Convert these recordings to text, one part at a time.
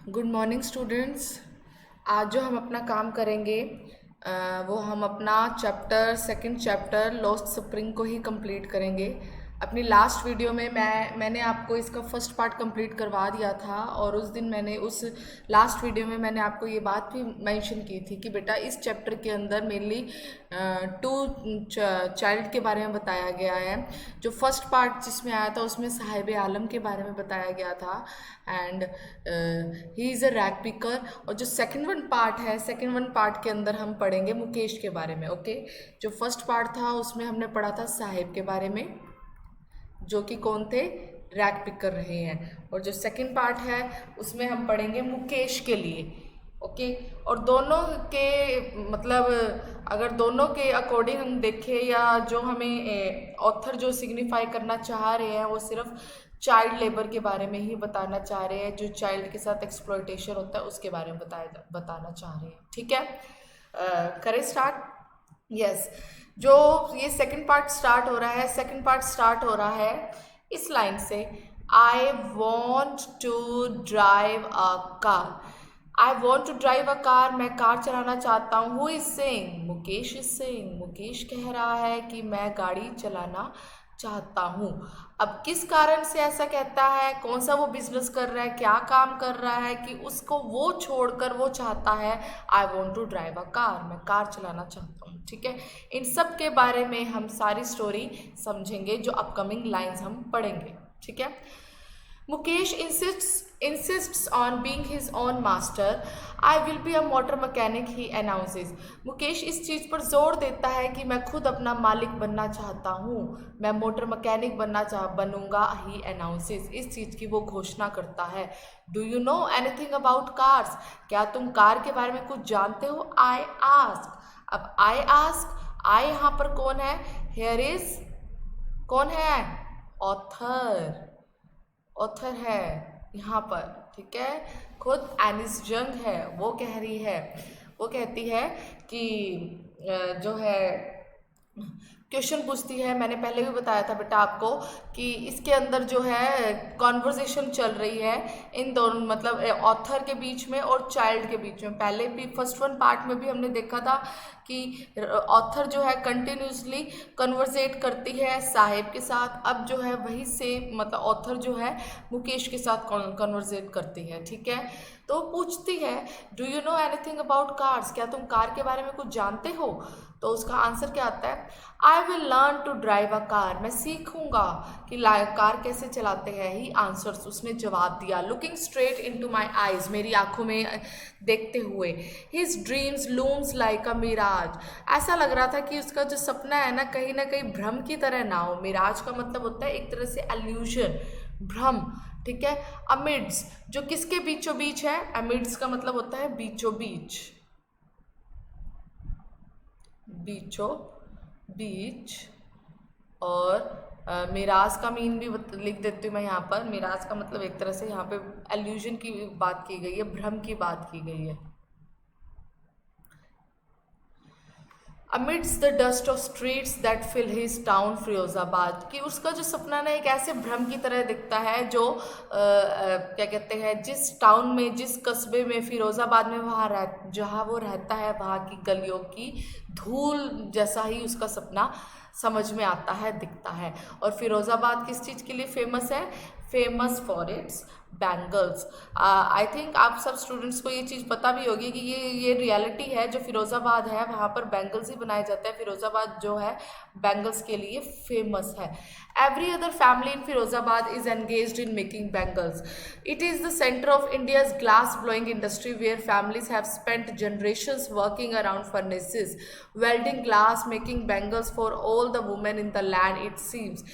Good morning students. आज जो हम अपना काम करेंगे वो हम अपना सेकंड चैप्टर लॉस्ट स्प्रिंग को ही कंप्लीट करेंगे। अपनी लास्ट वीडियो में मैंने आपको इसका फर्स्ट पार्ट कंप्लीट करवा दिया था और उस दिन मैंने उस लास्ट वीडियो में मैंने आपको ये बात भी मेंशन की थी कि बेटा इस चैप्टर के अंदर मेनली टू चाइल्ड के बारे में बताया गया है। जो फर्स्ट पार्ट जिसमें आया था उसमें साहिब आलम के बारे में बताया गया था and he is a rag picker. और जो सेकंड वन पार्ट के अंदर हम पढ़ेंगे मुकेश के बारे में। ओके, जो फर्स्ट पार्ट था उसमें हमने पढ़ा था साहिब के बारे में, जो कि कौन थे, रैग पिकर रहे हैं। और जो सेकंड पार्ट है उसमें हम पढ़ेंगे मुकेश के लिए। ओके, और दोनों के मतलब अगर दोनों के अकॉर्डिंग हम देखें या जो हमें ऑथर जो सिग्निफाई करना चाह रहे हैं वो सिर्फ चाइल्ड लेबर के बारे में ही बताना चाह रहे हैं, जो चाइल्ड के साथ एक्सप्लॉयटेशन होता है उसके बारे में बताना चाह रहे हैं। ठीक है, करें स्टार्ट। यस, जो ये सेकंड पार्ट स्टार्ट हो रहा है इस लाइन से, I want to drive a car. I want to drive a car, मैं कार चलाना चाहता हूँ। Who is saying? Mukesh is saying. Mukesh कह रहा है कि मैं गाड़ी चलाना चाहता हूँ। अब किस कारण से ऐसा कहता है, कौन सा वो बिजनेस कर रहा है, क्या काम कर रहा है कि उसको वो छोड़कर वो चाहता है I want to drive a car, मैं कार चलाना चाहता हूँ। ठीक है, इन सब के बारे में हम सारी स्टोरी समझेंगे जो अपकमिंग लाइंस हम पढ़ेंगे। ठीक है, Mukesh insists on being his own master. I will be a motor mechanic, he announces. Mukesh इस चीज़ पर जोर देता है कि मैं खुद अपना मालिक बनना चाहता हूँ, मैं मोटर मैकेनिक बनूंगा, ही announces, इस चीज़ की वो घोषणा करता है। Do you know anything about cars? क्या तुम कार के बारे में कुछ जानते हो? I ask. अब I ask, I यहाँ पर कौन है? Here is कौन है? ऑथर। ऑथर है यहाँ पर। ठीक है, खुद एनिस जंग है, वो कह रही है, वो कहती है कि जो है क्वेश्चन पूछती है। मैंने पहले भी बताया था बेटा आपको कि इसके अंदर जो है कॉन्वर्जेशन चल रही है इन दोनों मतलब ऑथर के बीच में और चाइल्ड के बीच में। पहले भी फर्स्ट वन पार्ट में भी हमने देखा था कि ऑथर जो है कंटिन्यूसली कन्वर्सेट करती है साहिब के साथ। अब जो है वही से मतलब ऑथर जो है मुकेश के साथ कन्वर्सेट करती है। ठीक है, तो पूछती है do you know anything about cars, क्या तुम कार के बारे में कुछ जानते हो? तो उसका आंसर क्या आता है? I will learn to drive a car, मैं सीखूंगा कि कार कैसे चलाते हैं। ही आंसर्स, उसने जवाब दिया, looking straight into my eyes, मेरी आंखों में देखते हुए। His dreams looms like a mirage, ऐसा लग रहा था कि उसका जो सपना है ना कहीं भ्रम की तरह ना हो। मिराज का मतलब होता है एक तरह से एल्यूजन, भ्रम। ठीक है, अमिड्स जो किसके बीचों बीच है, अमिड्स का मतलब होता है बीचों बीच, बीचों बीच। और मिराज का मीन भी लिख देती हूँ मैं यहाँ पर। मिराज का मतलब एक तरह से यहाँ पे एल्यूजन की बात की गई है, भ्रम की बात की गई है। Amidst the dust of streets that fill his town Firozabad, कि उसका जो सपना ना एक ऐसे भ्रम की तरह दिखता है जो क्या कहते हैं, जिस टाउन में जिस कस्बे में फिरोजाबाद में जहाँ वो रहता है वहाँ की गलियों की धूल जैसा ही उसका सपना समझ में आता है, दिखता है। और फिरोजाबाद किस चीज़ के लिए फेमस है? Famous for its bangles. I think आप सब स्टूडेंट्स को ये चीज़ पता भी होगी कि ये रियलिटी है। जो फिरोज़ाबाद है वहाँ पर बैंगल्स ही बनाए जाते हैं। फिरोज़ाबाद जो है बैंगल्स के लिए फेमस है। Every other family in Firozabad is engaged in making bangles. It is the centre of India's glass blowing industry where families have spent generations working around furnaces welding glass making bangles for all the women in the land it seems.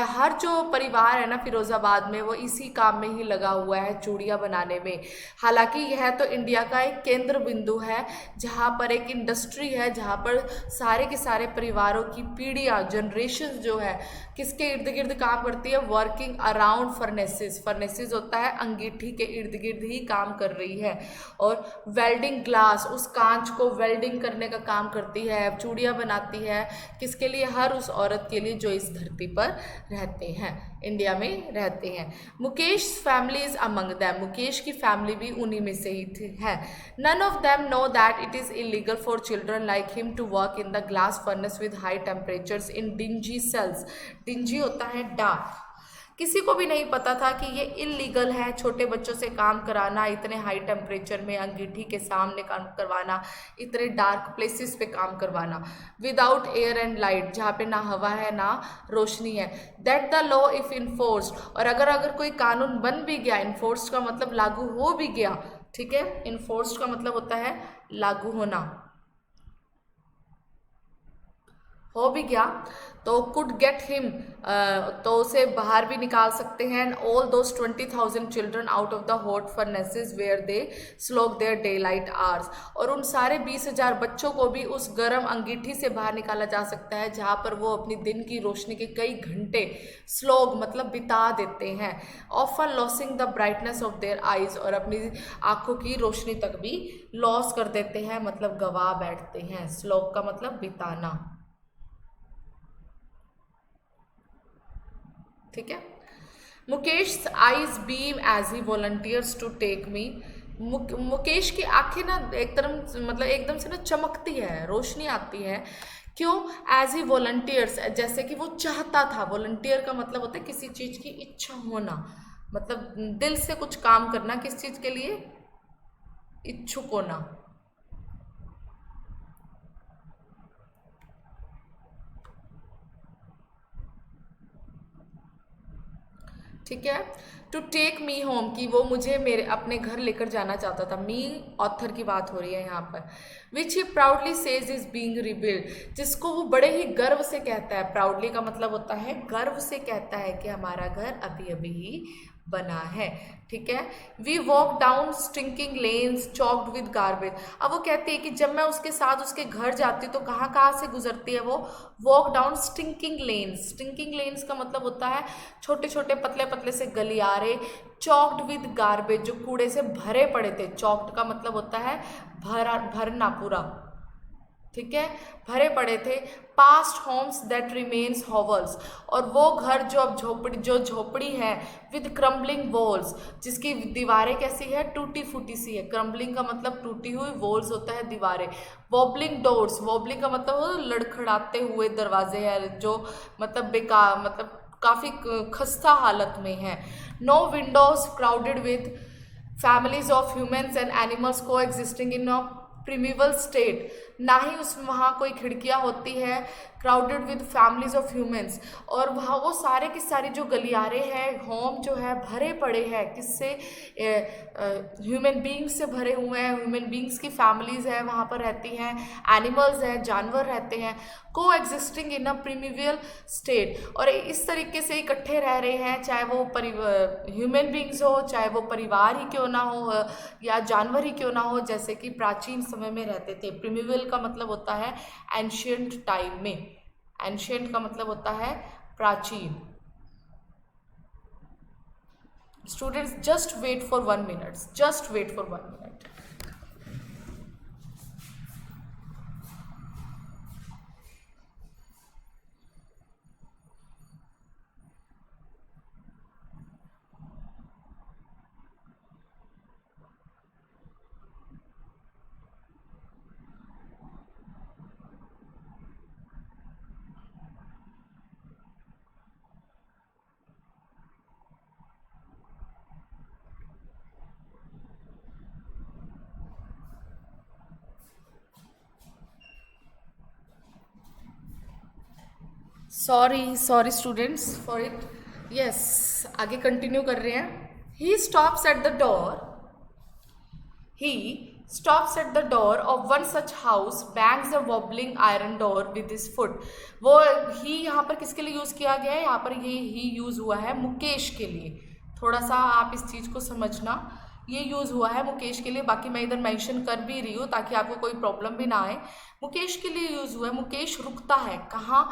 हर जो परिवार है ना फिरोज़ाबाद में वो इसी काम में ही लगा हुआ है, चूड़ियाँ बनाने में। हालांकि यह तो इंडिया का एक केंद्र बिंदु है जहाँ पर एक इंडस्ट्री है, जहाँ पर सारे के सारे परिवारों की पीढ़ियाँ जनरेशन जो है किसके इर्द गिर्द काम करती है? Working around furnaces. फर्नेसेस होता है अंगीठी के इर्द गिर्द ही काम कर रही है। और वेल्डिंग ग्लास, उस कांच को वेल्डिंग करने का काम करती है, चूड़ियाँ बनाती है। किसके लिए? हर उस औरत के लिए जो इस धरती पर रहते हैं, इंडिया में रहते हैं। Mukesh family is among them, Mukesh की फैमिली भी उन्हीं में से ही थी है। None of them know that it is illegal for children like him to work in the glass furnace with high temperatures in dingy cells. Dingy होता है डार्क। किसी को भी नहीं पता था कि ये इलीगल है छोटे बच्चों से काम कराना, इतने हाई टेम्परेचर में अंगीठी के सामने काम करवाना, इतने डार्क प्लेसेस पे काम करवाना, विदाउट एयर एंड लाइट, जहाँ पे ना हवा है ना रोशनी है। That the law if enforced, और अगर कोई कानून बन भी गया, इन्फोर्स्ड का मतलब लागू हो भी गया, ठीक है, इन्फोर्स्ड का मतलब होता है लागू होना, हो भी गया तो कुड गेट हिम, तो उसे बाहर भी निकाल सकते हैं। All those 20,000 children out of the hot furnaces where they slog their day light hours, और उन सारे 20,000 बच्चों को भी उस गर्म अंगीठी से बाहर निकाला जा सकता है जहाँ पर वो अपनी दिन की रोशनी के कई घंटे स्लोग मतलब बिता देते हैं। Often losing the brightness of their eyes, और अपनी आंखों की रोशनी तक भी लॉस कर देते हैं, मतलब गवा बैठते हैं। स्लोग का मतलब बिताना, ठीक है। Mukesh eyes beam as he volunteers to take me, Mukesh की आंखें ना एक तरफ मतलब एकदम से ना चमकती है, रोशनी आती है, क्यों? एज ही वॉलंटियर्स, जैसे कि वो चाहता था। वॉलंटियर का मतलब होता है किसी चीज़ की इच्छा होना, मतलब दिल से कुछ काम करना, किस चीज़ के लिए? इच्छुक होना, ठीक है। टू टेक मी होम, कि वो मुझे मेरे अपने घर लेकर जाना चाहता था। मी ऑथर की बात हो रही है यहाँ पर। Which he proudly says is being rebuild, जिसको वो बड़े ही गर्व से कहता है। प्राउडली का मतलब होता है गर्व से कहता है कि हमारा घर अभी अभी ही बना है, ठीक है। We walk down stinking lanes choked with garbage, अब वो कहती है कि जब मैं उसके साथ उसके घर जाती हूँ तो कहाँ कहाँ से गुजरती है वो? Walk down stinking lens, stinking lens का मतलब होता है छोटे छोटे पतले पतले से गलियारे, चॉक्ड विद गार्बेज, जो कूड़े से भरे पड़े थे। चॉक्ड का मतलब होता है भरना पूरा, ठीक है, भरे पड़े थे। पास्ट होम्स दैट रिमेन्स हॉवल्स, और वो घर जो अब झोपड़ी है, विद क्रम्बलिंग वॉल्स, जिसकी दीवारें कैसी है? टूटी फूटी सी है। क्रम्बलिंग का मतलब टूटी हुई, वॉल्स होता है दीवारें। वॉबलिंग डोर्स, वॉबलिंग का मतलब लड़खड़ाते हुए दरवाजे हैं जो मतलब बेकार, मतलब काफ़ी खस्ता हालत में है। No windows crowded with families of humans and animals coexisting in a primeval state, ना ही उसमें वहाँ कोई खिड़कियाँ होती है। Crowded with families of humans, और वहाँ वो सारे की सारी जो गलियारे हैं, होम जो है भरे पड़े हैं किससे? ह्यूमन बींग्स से भरे हुए हैं। ह्यूमन बींग्स की फैमिलीज है वहाँ पर रहती हैं, एनिमल्स हैं, जानवर रहते हैं। को एग्जिस्टिंग इन अ प्रिमिवियल स्टेट, और इस तरीके से इकट्ठे रह रहे हैं, चाहे वो ह्यूमन बींग्स हो, चाहे वो परिवार ही क्यों ना हो या जानवर ही क्यों ना हो, जैसे कि प्राचीन समय में रहते थे। प्रिमिवियल का मतलब होता है एंशियंट टाइम में, एंशियंट का मतलब होता है प्राचीन। Students just wait for 1 minute, just wait for 1 minute. Sorry students for it. Yes, आगे कंटिन्यू कर रहे हैं। He stops at the door, he stops at the door of one such house, bangs a wobbling iron door with his foot। वो ही यहाँ पर किसके लिए use किया गया है? यहाँ पर ये ही यूज़ हुआ है मुकेश के लिए। थोड़ा सा आप इस चीज़ को समझना, ये यूज़ हुआ है मुकेश के लिए। बाकी मैं इधर मेंशन कर भी रही हूँ ताकि आपको कोई प्रॉब्लम भी ना आए। मुकेश के लिए यूज़ हुआ है। मुकेश रुकता है कहाँ?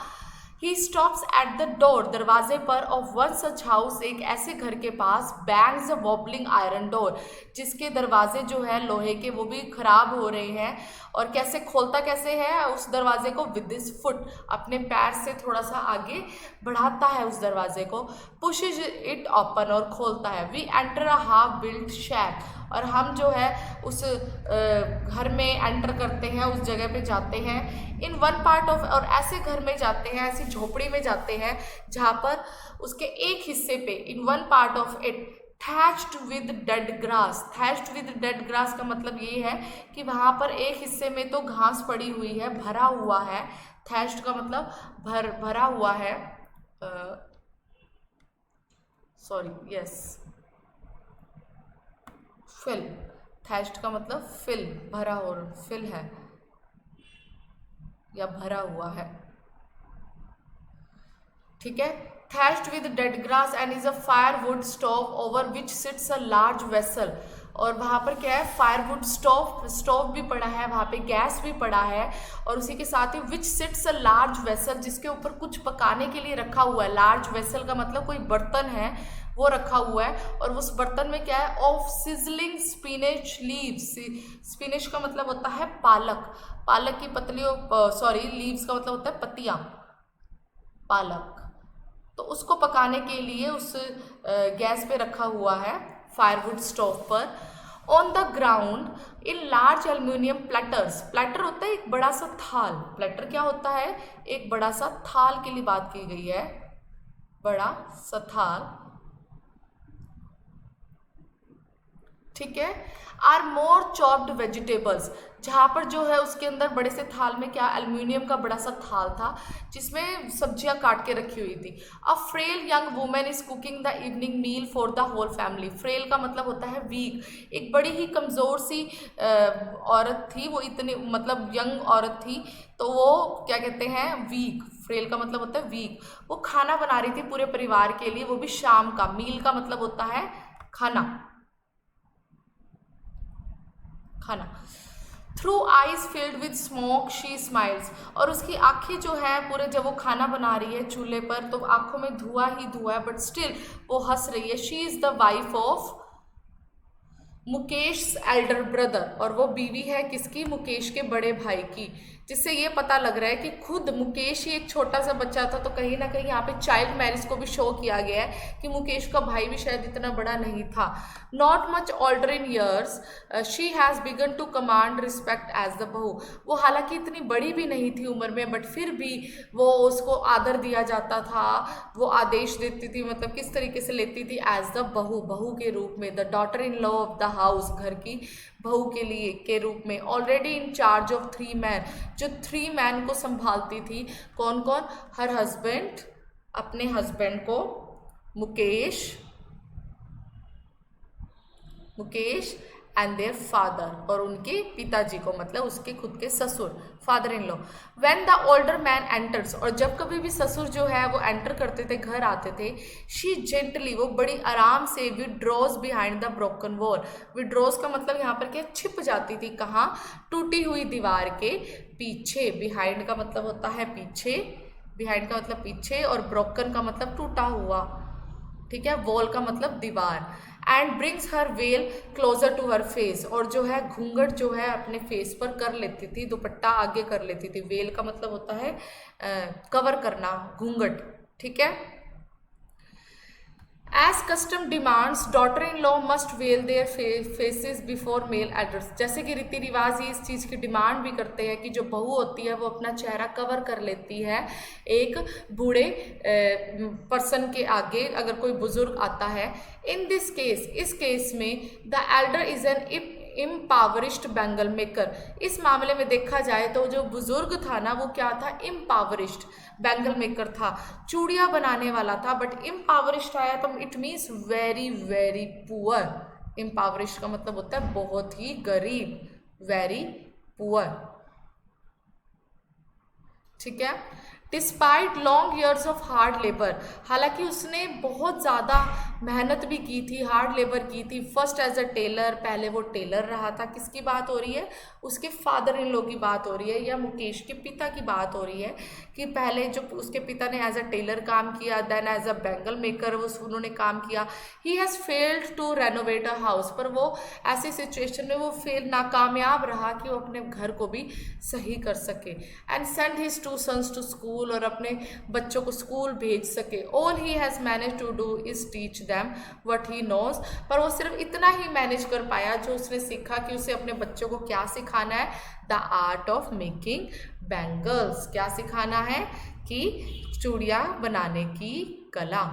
ही स्टॉप्स एट द डोर, दरवाजे पर, ऑफ वन सच हाउस, एक ऐसे घर के पास, बैंग्स अ वॉबलिंग आयरन डोर, जिसके दरवाजे जो है लोहे के वो भी खराब हो रहे हैं। और कैसे खोलता कैसे है उस दरवाजे को, विद दिस फुट, अपने पैर से थोड़ा सा आगे बढ़ाता है उस दरवाजे को, पुशेज इट ओपन, और खोलता है। We enter a half built shack, और हम जो है उस घर में एंटर करते हैं, उस जगह पे जाते हैं। इन वन पार्ट ऑफ, और ऐसे घर में जाते हैं, ऐसी झोपड़ी में जाते हैं जहाँ पर उसके एक हिस्से पे, in one part of it, thatched with dead grass. Thatched with dead grass का मतलब ये है कि वहाँ पर एक हिस्से में तो घास पड़ी हुई है, भरा हुआ है। थैच्ड का मतलब भरा हुआ है, सॉरी यस, फिल। थैच्ड का मतलब फिल, भरा हो, फिल है या भरा हुआ है, ठीक है। Thatched with dead grass and is a firewood stove over which sits a large vessel, और वहाँ पर क्या है, फायरवुड स्टोव भी पड़ा है, वहाँ पे गैस भी पड़ा है, और उसी के साथ ही विच सिट्स अ लार्ज वेसल, जिसके ऊपर कुछ पकाने के लिए रखा हुआ है। लार्ज वेसल का मतलब कोई बर्तन है वो रखा हुआ है, और उस बर्तन में क्या है, of sizzling spinach leaves. Spinach का मतलब होता है पालक, पालक की पतलियों, सॉरी लीव्स का मतलब होता है पत्तियां, पालक। तो उसको पकाने के लिए उस गैस पे रखा हुआ है, फायरवुड स्टोव पर। On the ground in large aluminium platters, platter होता है एक बड़ा सा थाल, प्लेटर क्या होता है, एक बड़ा सा थाल के लिए बात की गई है, बड़ा सा थाल, ठीक है। आर मोर चॉप्ड वेजिटेबल्स, जहाँ पर जो है उसके अंदर बड़े से थाल में क्या, एल्यूमिनियम का बड़ा सा थाल था जिसमें सब्जियां काट के रखी हुई थी। A frail young women is cooking the evening meal for the whole family. Frail का मतलब होता है वीक, एक बड़ी ही कमज़ोर सी औरत थी वो, इतनी मतलब यंग औरत थी, तो वो क्या कहते हैं, वीक। फ्रेल का मतलब होता है वीक। वो खाना बना रही थी पूरे परिवार के लिए, वो भी शाम का। मील का मतलब होता है खाना, खाना। Through eyes filled with smoke she smiles, और उसकी आंखें जो है पूरे, जब वो खाना बना रही है चूल्हे पर तो आंखों में धुआं ही धुआं है, बट स्टिल वो हंस रही है। She is the wife of Mukesh Elder brother, और वो बीवी है किसकी, मुकेश के बड़े भाई की। जिससे ये पता लग रहा है कि खुद मुकेश ही एक छोटा सा बच्चा था, तो कहीं ना कहीं यहाँ पे चाइल्ड मैरिज को भी शो किया गया है कि मुकेश का भाई भी शायद इतना बड़ा नहीं था। Not much older in years she has begun to command respect as the bahu, वो हालांकि इतनी बड़ी भी नहीं थी उम्र में, बट फिर भी वो उसको आदर दिया जाता था, वो आदेश देती थी, मतलब किस तरीके से लेती थी, एज द बहू, बहू के रूप में, the daughter in law of the house, घर की बहू के लिए के रूप में। Already in charge of 3 man, जो 3 मैन को संभालती थी, कौन कौन, हर हस्बैंड, अपने हस्बैंड को, Mukesh, Mukesh and their father, और उनके पिताजी को, मतलब उसके खुद के ससुर, father in law. When the older man enters, और जब कभी भी ससुर जो है वो एंटर करते थे, घर आते थे, शी जेंटली, वो बड़ी आराम से, withdraws behind the broken wall. Withdraws का मतलब यहाँ पर क्या, छिप जाती थी, कहाँ, टूटी हुई दीवार के पीछे। बिहाइंड का मतलब होता है पीछे, बिहाइंड का मतलब पीछे, और ब्रोकन का मतलब टूटा हुआ, ठीक है। वॉल का मतलब दीवार। And brings her veil closer to her face, और जो है घूंघट जो है अपने फेस पर कर लेती थी, दुपट्टा आगे कर लेती थी। वेल का मतलब होता है कवर करना, घूंघट, ठीक है। As custom demands daughter in law must veil their faces before male address, जैसे कि रीति रिवाज ही इस चीज़ की डिमांड भी करते हैं कि जो बहू होती है वो अपना चेहरा कवर कर लेती है एक बूढ़े पर्सन के आगे, अगर कोई बुजुर्ग आता है। इन दिस केस, इस केस में the elder is an impoverished bangle maker, इस मामले में देखा जाए तो जो बुजुर्ग था ना वो क्या था, इम्पावरिश्ड बैंगल मेकर था, चूड़ियाँ बनाने वाला था, बट इम्पावरिश्ड आया तो it means very very poor. Impoverished का मतलब होता है बहुत ही गरीब, वेरी पुअर, ठीक है। Despite long years of hard labour, हालांकि उसने बहुत ज़्यादा मेहनत भी की थी, हार्ड लेबर की थी। फर्स्ट एज अ टेलर, पहले वो टेलर रहा था। किसकी बात हो रही है? उसके फादर इन लॉ की बात हो रही है, या मुकेश के पिता की बात हो रही है कि पहले जो उसके पिता ने एज अ टेलर काम किया, then as a bangle maker उन्होंने काम किया। He has failed to renovate a house, पर वो ऐसी सिचुएशन में वो नाकामयाब रहा कि वो अपने घर को भी सही कर सके। And send his 2 sons to school, और अपने बच्चों को स्कूल भेज सके। All he has manage to do is teach them what he knows, पर वो सिर्फ इतना ही मैनेज कर पाया जो उसने सीखा कि उसे अपने बच्चों को क्या सिखाना है, the art of making bangles. क्या सिखाना है? कि चूड़ियाँ बनाने की कला।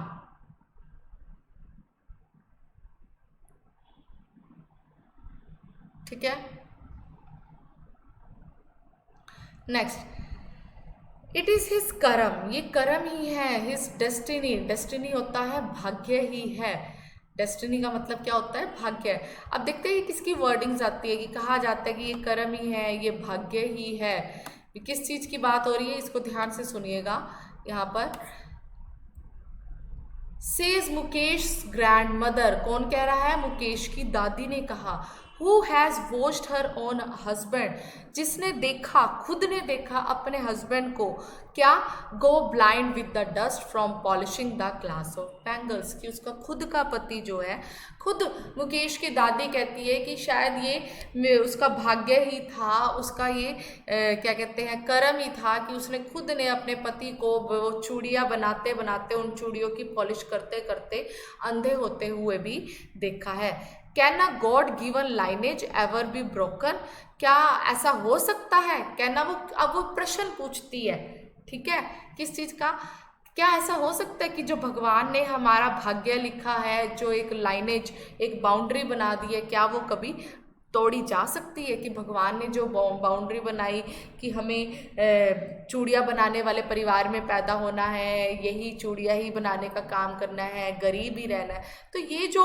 ठीक है, नेक्स्ट, इट इज हिज कर्म, ये कर्म ही है। हिज डेस्टिनी, डेस्टिनी होता है भाग्य ही है। डेस्टिनी का मतलब क्या होता है? भाग्य। अब देखते हैं किसकी वर्डिंग्स आती है, कि कहा जाता है कि ये कर्म ही है, ये भाग्य ही है। किस चीज की बात हो रही है, इसको ध्यान से सुनिएगा। यहाँ per phase Mukesh grand mother, कौन कह रहा है? मुकेश की दादी ने कहा। Who has watched her own husband, जिसने देखा, खुद ने देखा अपने हस्बैंड को क्या? Go blind with the dust from polishing the glass of bangles, कि उसका खुद का पति जो है, खुद मुकेश की दादी कहती है कि शायद ये उसका भाग्य ही था, उसका ये क्या कहते हैं, कर्म ही था कि उसने खुद ने अपने पति को वो चूड़ियाँ बनाते बनाते, उन चूड़ियों की पॉलिश करते करते अंधे होते हुए भी देखा है। Can a God given lineage ever be broken, क्या ऐसा हो सकता है? कैन, अब वो प्रश्न पूछती है, ठीक है, किस चीज का? क्या ऐसा हो सकता है कि जो भगवान ने हमारा भाग्य लिखा है, जो एक लाइनेज, एक बाउंड्री बना दी है, क्या वो कभी तोड़ी जा सकती है? कि भगवान ने जो बाउंड्री बनाई कि हमें चूड़ियाँ बनाने वाले परिवार में पैदा होना है, यही चूड़ियाँ ही बनाने का काम करना है, गरीब ही रहना है, तो ये जो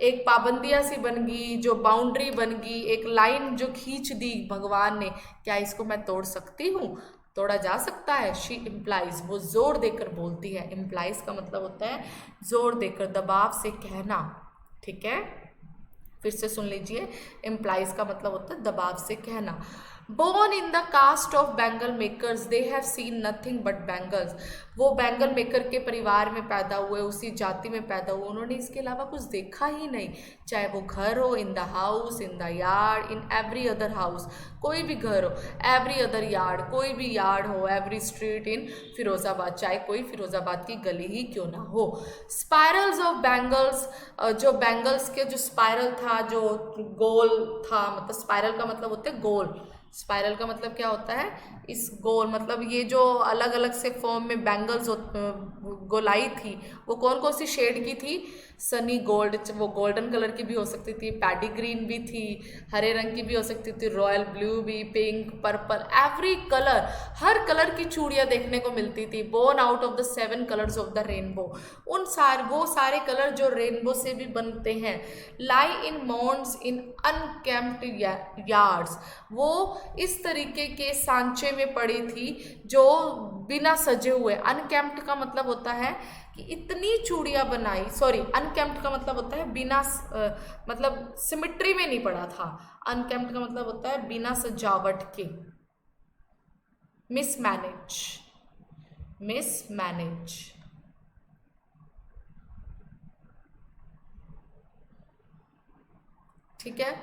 एक पाबंदियाँ सी बन गई, जो बाउंड्री बन गई, एक लाइन जो खींच दी भगवान ने, क्या इसको मैं तोड़ सकती हूँ? तोड़ा जा सकता है? शी इम्प्लाइज, वो जोर देकर बोलती है। इम्प्लाइज का मतलब होता है जोर देकर, दबाव से कहना। ठीक है, फिर से सुन लीजिए, इम्प्लाइज का मतलब होता है दबाव से कहना। Born in the caste of bangle makers they have seen nothing but bangles, वो बैंगल मेकर के परिवार में पैदा हुए, उसी जाति में पैदा हुए, उन्होंने इसके अलावा कुछ देखा ही नहीं। चाहे वो घर हो, in the house, in the yard, in every other house, कोई भी घर हो, एवरी अदर यार्ड, कोई भी यार्ड हो, एवरी स्ट्रीट इन फिरोजाबाद, चाहे कोई फिरोजाबाद की गली ही क्यों ना हो। स्पायरल्स ऑफ बैंगल्स, जो बैंगल्स के जो स्पायरल था, जो गोल था, मतलब स्पायरल का मतलब होता है गोल, स्पाइरल का मतलब क्या होता है? इस गोल, मतलब ये जो अलग अलग से फॉर्म में बैंगल्स गोलाई थी, वो कौन कौन सी शेड की थी? सनी गोल्ड, वो गोल्डन कलर की भी हो सकती थी, पैडी ग्रीन भी थी, हरे रंग की भी हो सकती थी, रॉयल ब्लू भी, पिंक, पर्पल, एवरी कलर, हर कलर की चूड़ियाँ देखने को मिलती थी। Born out of the 7 colours of the rainbow, वो सारे कलर जो रेनबो से भी बनते हैं। लाई इन माउंट्स इन अनकेम्प्ड यार्ड्स, वो इस तरीके के सांचे में पड़ी थी जो बिना सजे हुए। अनकेम्प्ड का मतलब होता है कि इतनी चूड़ियाँ बनाई, सॉरी, अनकेम्प्ड का मतलब होता है बिना मतलब सिमिट्री में नहीं पड़ा था। अनकेम्प्ड का मतलब होता है बिना सजावट के, मिसमैनेज, मिसमैनेज। ठीक है,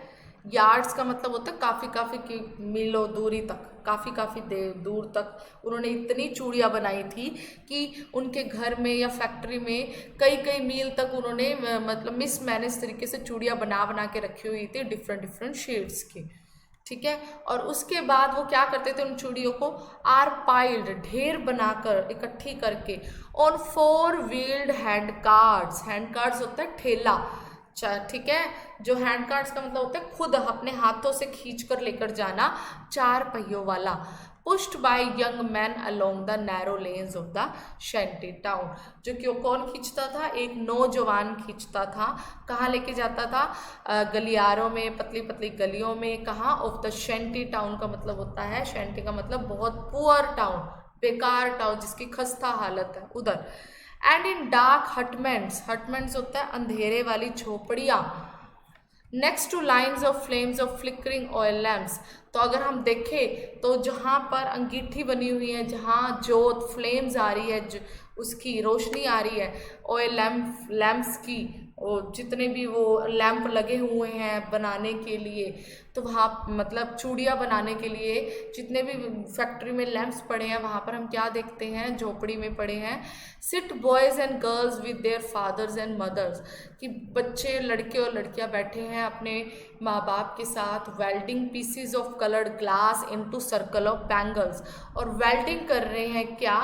यार्ड्स का मतलब होता है काफ़ी काफ़ी की मीलों दूरी तक, काफ़ी काफ़ी दूर तक उन्होंने इतनी चूड़ियाँ बनाई थी कि उनके घर में या फैक्ट्री में कई कई मील तक उन्होंने मतलब मिसमैनेज तरीके से चूड़ियाँ बना बना के रखी हुई थी, डिफरेंट डिफरेंट शेड्स की। ठीक है, और उसके बाद वो क्या करते थे? उन चूड़ियों को आर पाइल्ड, ढेर बनाकर, इकट्ठी करके, on 4 wheeled hand cards, hand cards होता है ठेला। ठीक है, जो हैंड कार्ड्स का मतलब होता है खुद अपने हाथों से खींच कर लेकर जाना, 4 पहियों वाला। Pushed by young man along the narrow lanes of the shanty town, जो कि कौन खींचता था? एक नौजवान खींचता था। कहाँ लेके जाता था? गलियारों में, पतली पतली गलियों में। कहाँ? ऑफ द शेंटी टाउन का मतलब होता है, शेंटी का मतलब बहुत पुअर टाउन, बेकार टाउन, जिसकी खस्ता हालत है उधर। And in dark hutments, hutments होता है अंधेरे वाली झोपड़ियाँ, next to lines of flames of flickering oil lamps. तो अगर हम देखें तो जहाँ पर अंगीठी बनी हुई है, जहाँ जोत फ्लेम्स आ रही है, उसकी रोशनी आ रही है, ऑयल लैम्प्स की, और जितने भी वो लैंप लगे हुए हैं बनाने के लिए, तो वहाँ मतलब चूड़ियाँ बनाने के लिए जितने भी फैक्ट्री में लैंप्स पड़े हैं, वहाँ पर हम क्या देखते हैं, झोपड़ी में पड़े हैं, sit boys and girls with their fathers and mothers, कि बच्चे, लड़के और लड़कियाँ बैठे हैं अपने माँ बाप के साथ, welding PCs of coloured glass into circle of bangles, और वेल्डिंग कर रहे हैं क्या,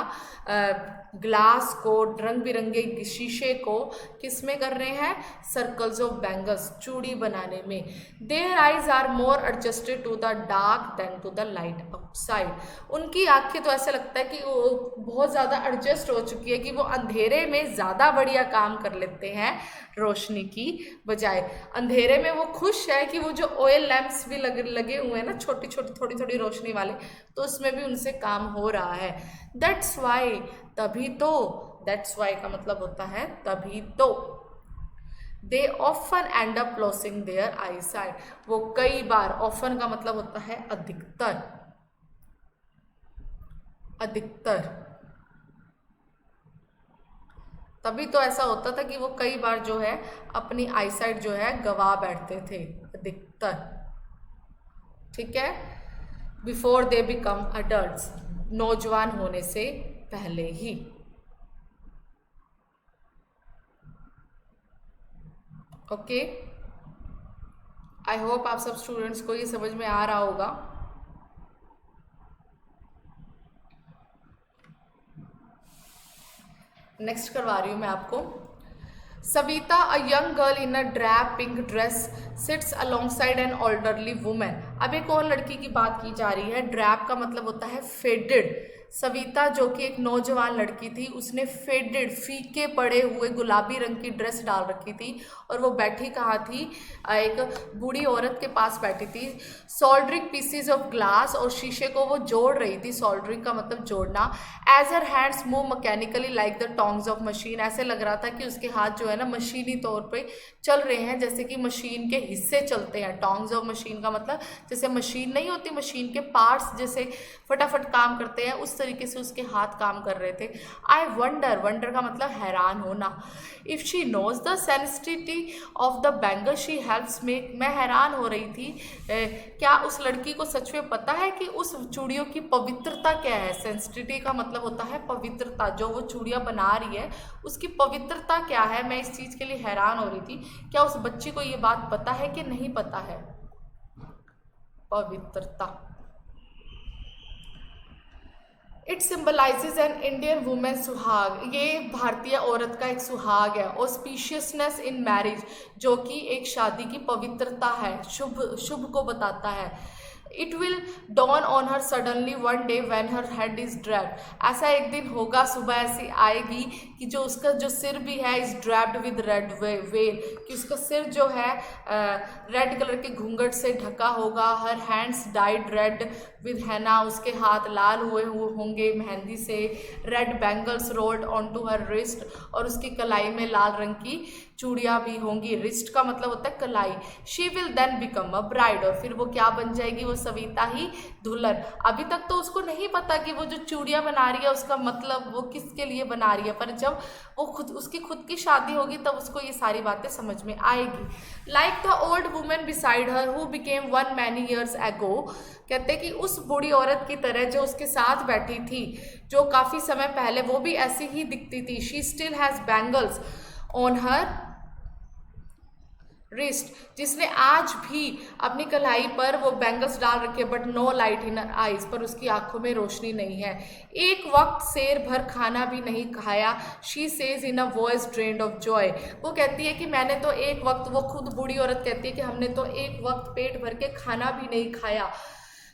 ग्लास को, रंग बिरंगे शीशे को किस में कर रहे हैं, सर्कल्स ऑफ बैंगल्स, चूड़ी बनाने में। Their eyes are more adjusted to the dark than to the light outside, उनकी आंखें तो ऐसा लगता है कि वो बहुत ज़्यादा एडजस्ट हो चुकी है कि वो अंधेरे में ज़्यादा बढ़िया काम कर लेते हैं रोशनी की बजाय। अंधेरे में वो खुश है कि वो जो ऑयल लैंप्स भी लगे हुए हैं ना, छोटी छोटी थोड़ी थोड़ी रोशनी वाले, तो उसमें भी उनसे काम हो रहा है। दैट्स वाई, तभी तो, दैट्स वाई का मतलब होता है तभी तो। They often end up losing their eyesight, वो कई बार, ऑफन का मतलब होता है अधिकतर, अधिकतर, तभी तो ऐसा होता था कि वो कई बार जो है अपनी आईसाइट जो है गवा बैठते थे, अधिकतर, ठीक है, बिफोर दे बिकम अडल्ट्स, नौजवान होने से पहले ही। ओके, आई होप आप सब स्टूडेंट्स को ये समझ में आ रहा होगा। नेक्स्ट करवा रही हूँ मैं आपको। Savita, a young girl in a drab pink dress, sits alongside an elderly women. अब एक और लड़की की बात की जा रही है। ड्रैप का मतलब होता है फेडेड। सविता जो कि एक नौजवान लड़की थी, उसने फेडेड, फीके पड़े हुए गुलाबी रंग की ड्रेस डाल रखी थी, और वो बैठी कहाँ थी, एक बूढ़ी औरत के पास बैठी थी। सोल्डरिंग पीसीज ऑफ ग्लास, और शीशे को वो जोड़ रही थी, सोल्डरिंग का मतलब जोड़ना। As her hands move mechanically like the tongs of machine, ऐसे लग रहा था कि उसके हाथ जो है ना मशीनी तौर पे चल रहे हैं, जैसे कि मशीन के हिस्से चलते हैं। टोंग्स ऑफ मशीन का मतलब जैसे मशीन नहीं होती, मशीन के पार्ट्स जैसे फटाफट काम करते हैं, उस तरीके से उसके हाथ काम कर रहे थे। आई वंडर, वंडर का मतलब हैरान होना। If she knows the sensitivity of the bangle she helps make, मैं हैरान हो रही थी, क्या उस लड़की को सच में पता है कि उस चूड़ियों की पवित्रता क्या है। सेंसिटिविटी का मतलब होता है पवित्रता, जो वो चूड़ियाँ बना रही है उसकी पवित्रता क्या है। मैं इस चीज़ के लिए हैरान हो रही थी, क्या उस बच्ची को ये बात पता है कि नहीं पता है, पवित्रता। It symbolises an Indian women सुहाग, ये भारतीय औरत का एक सुहाग है। ऑस्पिशियसनेस इन मैरिज, जो कि एक शादी की पवित्रता है, शुभ, शुभ को बताता है। It will dawn on her suddenly one day when her head is draped, ऐसा एक दिन होगा, सुबह ऐसी आएगी कि जो उसका जो सिर भी है is draped with red well, कि उसका सिर जो है रेड कलर के घूंघट से ढका होगा। Her hands dyed red with henna, उसके हाथ लाल हुए होंगे मेहंदी से। Red bangles rolled on to her wrist, और उसकी कलाई में लाल रंग की चूड़ियाँ भी होंगी। रिस्ट का मतलब होता है कलाई। She will then become a bride, और फिर वो क्या बन जाएगी, वो सविता ही दुल्हन। अभी तक तो उसको नहीं पता कि वो जो चूड़ियाँ बना रही है उसका मतलब वो किसके लिए बना रही है, पर जब वो उसकी खुद की शादी होगी तब उसको ये सारी बातें समझ में आएगी। Like the old women beside her who became one many years ago, कहते कि उस बूढ़ी औरत की तरह जो उसके साथ बैठी थी, जो काफ़ी समय पहले, वो भी ऐसी ही दिखती थी। She still has bangles on her wrist, जिसने आज भी अपनी कलाई पर वो बैंगल्स डाल रखे, but no light in eyes, पर उसकी आंखों में रोशनी नहीं है। एक वक्त शेर भर खाना भी नहीं खाया। She says in a voice drained of Joy, वो कहती है कि मैंने तो एक वक्त, वो खुद बूढ़ी औरत कहती है कि हमने तो एक वक्त पेट भर के खाना भी नहीं खाया।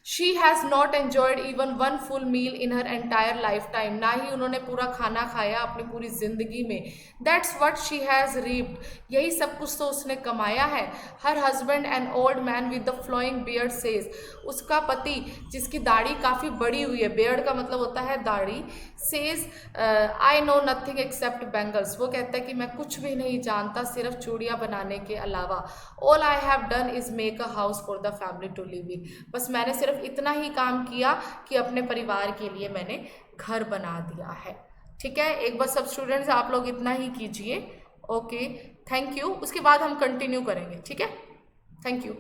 She has not enjoyed even one full meal in her entire lifetime, ना ही उन्होंने पूरा खाना खाया अपनी पूरी जिंदगी में। दैट्स वट शी हैज़ रीप्ड, यही सब कुछ तो उसने कमाया है। Her husband an old man with the flowing beard says, उसका पति जिसकी दाढ़ी काफ़ी बड़ी हुई है, बियर्ड का मतलब होता है दाढ़ी, says I know nothing accept bangles, वो कहता है कि मैं कुछ भी नहीं जानता सिर्फ चूड़ियाँ बनाने के अलावा। All I have done is make a house for the family to live in, बस मैंने सिर्फ इतना ही काम किया कि अपने परिवार के लिए मैंने घर बना दिया है। ठीक है, एक बार सब स्टूडेंट्स आप लोग इतना ही कीजिए। Okay, thank you. उसके बाद हम कंटिन्यू करेंगे। ठीक है, थैंक यू।